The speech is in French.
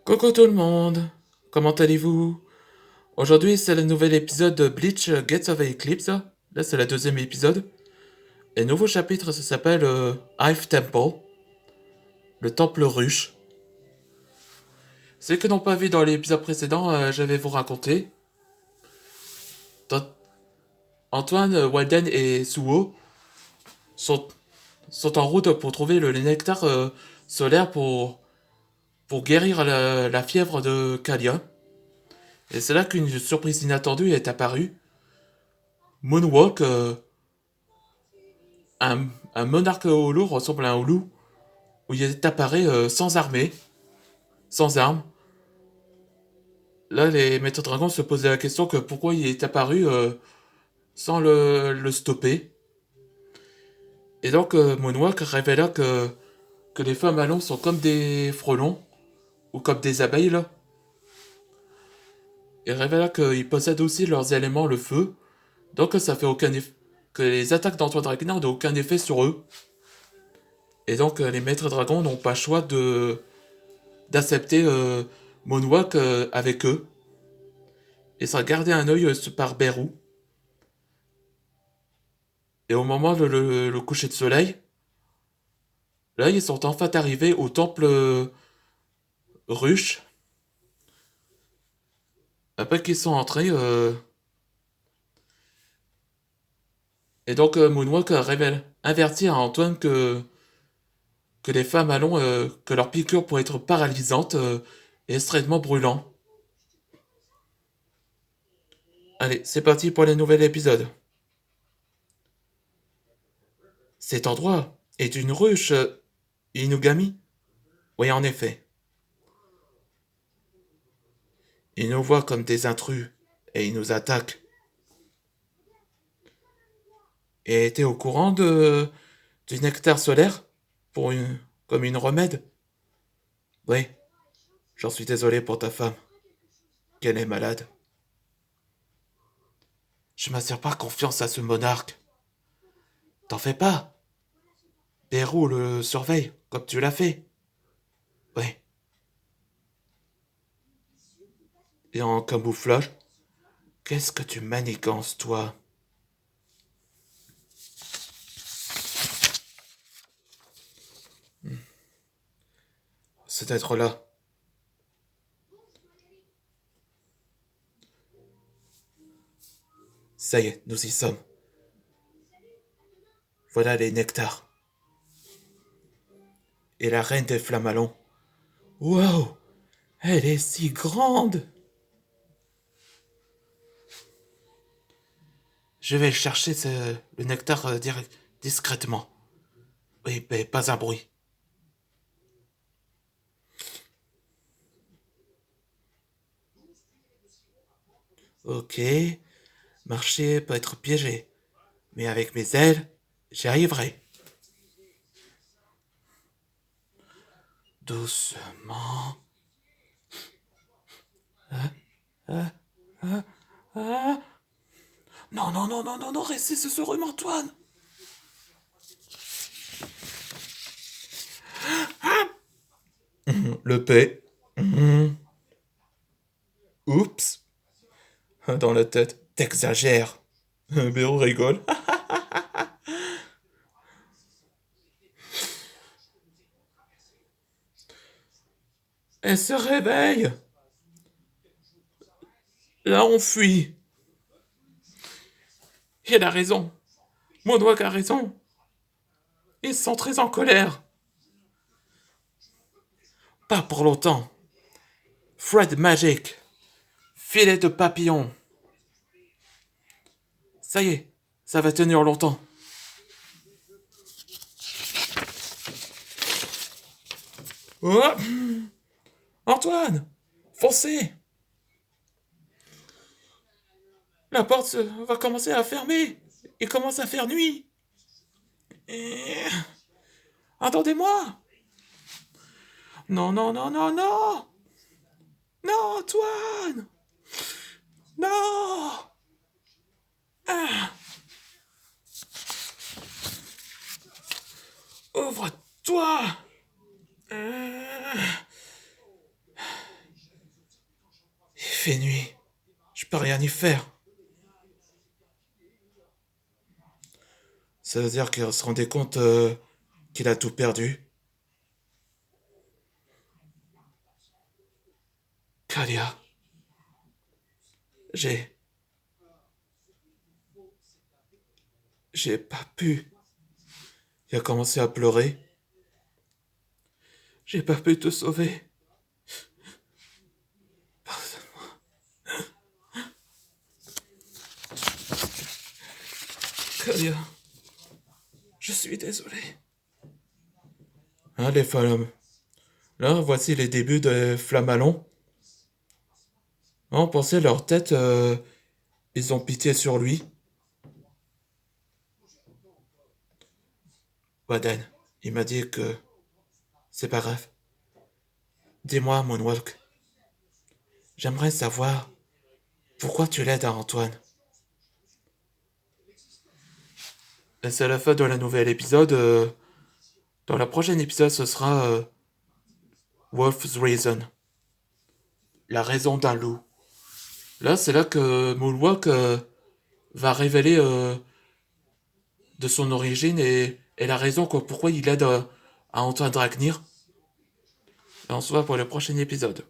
Coucou tout le monde, comment allez-vous? Aujourd'hui c'est le nouvel épisode de Bleach Gates of Eclipse. Là c'est le deuxième épisode. Et le nouveau chapitre ça s'appelle Hive Temple, le temple ruche. Ceux qui n'ont pas vu dans l'épisode précédent, je vais vous raconter. Dans- Antoine, Walden et Suo sont, sont en route pour trouver le nectar solaire pour guérir la fièvre de Kalia. Et c'est là qu'une surprise inattendue est apparue. Moonwalk, un monarque holo ressemble à un loup, où il est apparu sans armée, sans armes. Là, les maîtres dragons se posaient la question que pourquoi il est apparu sans le stopper. Et donc, Moonwalk révéla que les femmes allons sont comme des frelons, ou comme des abeilles, là. Il révéla qu'ils possèdent aussi leurs éléments, le feu, donc ça fait aucun effet. Que les attaques d'Antoine Dragnard n'ont aucun effet sur eux. Et donc, les maîtres dragons n'ont pas le choix d'accepter Moonwalk avec eux. Et ça gardait un œil par Beru. Et au moment de le coucher de soleil, là, ils sont enfin arrivés au temple ruche. Après qu'ils sont entrés, et donc Moonwalk révèle, avertit à Antoine que les femmes allons, que leur piqûre pourrait être paralysante et extrêmement brûlant. Allez, c'est parti pour le nouvel épisode. Cet endroit est une ruche Inugami? Oui, en effet. Ils nous voient comme des intrus et ils nous attaquent. Et était au courant du nectar solaire pour comme une remède? Oui, j'en suis désolé pour ta femme, qu'elle est malade. Je m'assure pas confiance à ce monarque. T'en fais pas. Pérou le surveille, comme tu l'as fait. Oui. Et en camouflage, qu'est-ce que tu manigances, toi? Cet être-là. Ça y est, nous y sommes. Voilà les nectars. Et la reine des flammalons. Wow! Elle est si grande! Je vais chercher le nectar discrètement. Oui, mais pas un bruit. Ok, marcher peut être piégé, mais avec mes ailes, j'y arriverai. Doucement. Non, non, non, non, non, non, restez ce rhume, Antoine. Le paix. Oups. Dans la tête. T'exagères. Béro rigole. Elle se réveille. Là, on fuit. Il a raison. Monwak a raison. Ils sont très en colère. Pas pour longtemps. Fred Magic. Filet de papillon. Ça y est, ça va tenir longtemps. Oh, Antoine, foncez. La porte va commencer à fermer. Il commence à faire nuit. Et... Attendez-moi. Non, non, non, non, non. Non, Antoine. Non. Ah, ouvre-toi. Ah, fait nuit. Je peux rien y faire. Ça veut dire qu'il se rendait compte qu'il a tout perdu. Kalia, j'ai... J'ai pas pu. Il a commencé à pleurer. J'ai pas pu te sauver. Kalia, je suis désolé. Hein, les femmes. Là, voici les débuts de Flamalon. On pensait leur tête, ils ont pitié sur lui. Waden, il m'a dit que c'est pas grave. Dis-moi, Moonwalk, j'aimerais savoir pourquoi tu l'aides à Antoine. Et c'est la fin de la nouvelle épisode. Dans la prochaine épisode, ce sera Wolf's Reason. La raison d'un loup. Là, c'est là que Moonwalk va révéler de son origine et la raison pourquoi il aide à Antoine Dragnir. Et on se voit pour le prochain épisode.